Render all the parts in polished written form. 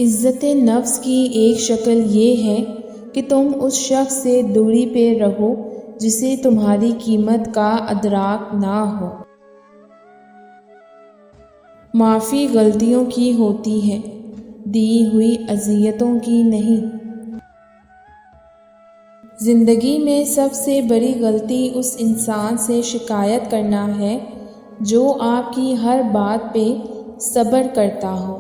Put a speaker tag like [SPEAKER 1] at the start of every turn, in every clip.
[SPEAKER 1] عزت نفس کی ایک شکل یہ ہے کہ تم اس شخص سے دوری پہ رہو جسے تمہاری قیمت کا ادراک نہ ہو۔ معافی غلطیوں کی ہوتی ہے، دی ہوئی اذیتوں کی نہیں۔ زندگی میں سب سے بڑی غلطی اس انسان سے شکایت کرنا ہے جو آپ کی ہر بات پہ صبر کرتا ہو۔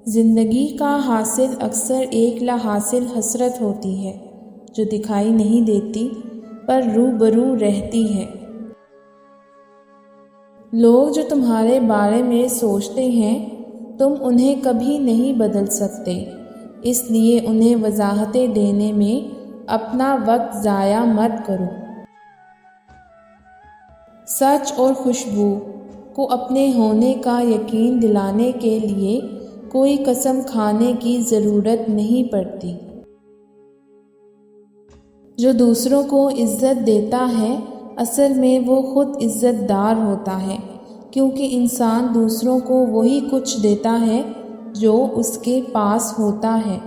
[SPEAKER 1] زندگی کا حاصل اکثر ایک لا حاصل حسرت ہوتی ہے جو دکھائی نہیں دیتی پر روبرو رہتی ہے۔ لوگ جو تمہارے بارے میں سوچتے ہیں تم انہیں کبھی نہیں بدل سکتے، اس لیے انہیں وضاحتیں دینے میں اپنا وقت ضائع مت کرو۔ سچ اور خوشبو کو اپنے ہونے کا یقین دلانے کے لیے کوئی قسم کھانے کی ضرورت نہیں پڑتی۔ جو دوسروں کو عزت دیتا ہے اصل میں وہ خود عزت دار ہوتا ہے، کیونکہ انسان دوسروں کو وہی کچھ دیتا ہے جو اس کے پاس ہوتا ہے۔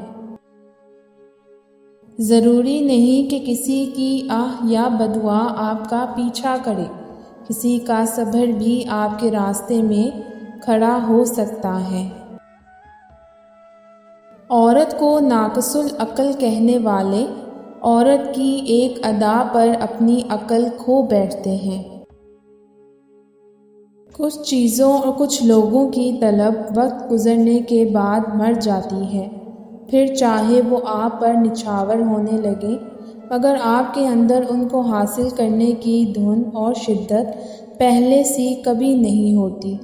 [SPEAKER 1] ضروری نہیں کہ کسی کی آہ یا بددعا آپ کا پیچھا کرے، کسی کا صبر بھی آپ کے راستے میں کھڑا ہو سکتا ہے۔ عورت کو ناقص العقل کہنے والے عورت کی ایک ادا پر اپنی عقل کھو بیٹھتے ہیں۔ کچھ چیزوں اور کچھ لوگوں کی طلب وقت گزرنے کے بعد مر جاتی ہے، پھر چاہے وہ آپ پر نچھاور ہونے لگے مگر آپ کے اندر ان کو حاصل کرنے کی دھن اور شدت پہلے سی کبھی نہیں ہوتی۔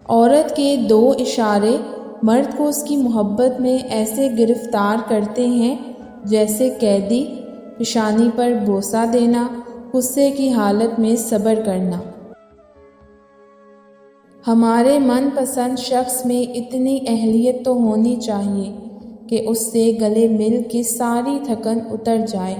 [SPEAKER 1] عورت کے دو اشارے مرد کو اس کی محبت میں ایسے گرفتار کرتے ہیں جیسے قیدی، پیشانی پر بوسہ دینا، غصے کی حالت میں صبر کرنا۔ ہمارے من پسند شخص میں اتنی اہلیت تو ہونی چاہیے کہ اس سے گلے مل کے ساری تھکن اتر جائے۔